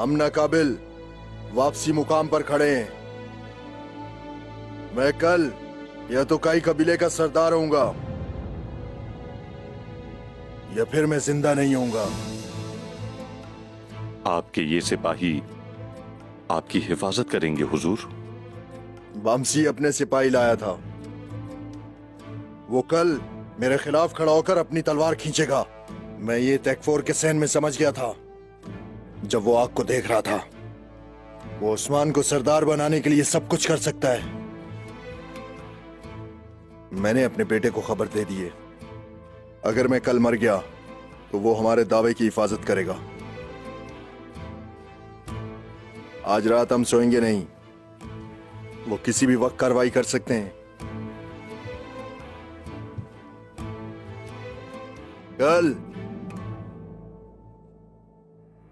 हम नाकाबिल वापसी मुकाम पर खड़े हैं। मैं कल या तो काई कबीले का सरदार होऊंगा या फिर मैं जिंदा नहीं होऊंगा। आपके ये सिपाही आपकी हिफाजत करेंगे हुजूर। वामसी अपने सिपाही लाया था, वो कल मेरे खिलाफ खड़ा होकर अपनी तलवार खींचेगा। मैं ये तैकफोर के सहन में समझ गया था जब वो आग को देख रहा था। वो उस्मान को सरदार बनाने के लिए सब कुछ कर सकता है। मैंने अपने बेटे को खबर दे दी है, अगर मैं कल मर गया तो वो हमारे दावे की हिफाजत करेगा। आज रात हम सोएंगे नहीं, वो किसी भी वक्त कार्रवाई कर सकते हैं। कल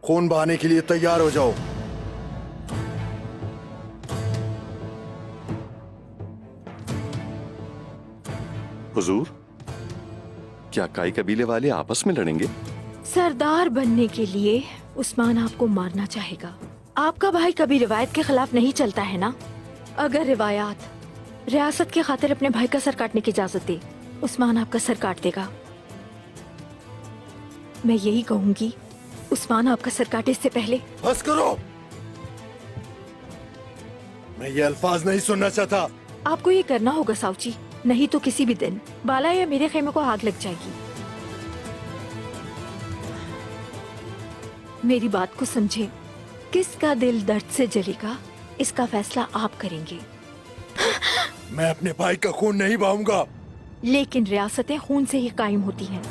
खून बहाने के लिए तैयार हो जाओ। हुजूर, क्या काई कबीले वाले आपस में लड़ेंगे? सरदार बनने के लिए उस्मान आपको मारना चाहेगा। आपका भाई कभी रिवायत के खिलाफ नहीं चलता है ना? अगर रिवायात रियासत की खातिर अपने भाई का सर काटने की इजाजत दे, उस्मान आपका सर काट देगा। मैं यही कहूंगी, उस्मान आपका सर काटे इससे पहले। बस करो, मैं ये अल्फाज नहीं सुनना चाहता। आपको ये करना होगा साउची, नहीं तो किसी भी दिन बाला या मेरे खेमे को आग लग जाएगी। मेरी बात को समझे, किसका दिल दर्द से जलेगा इसका फैसला आप करेंगे। मैं अपने भाई का खून नहीं बहाऊंगा। लेकिन रियासतें खून से ही कायम होती हैं।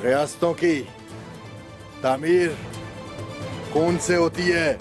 रियासतों की तामीर खून से होती है।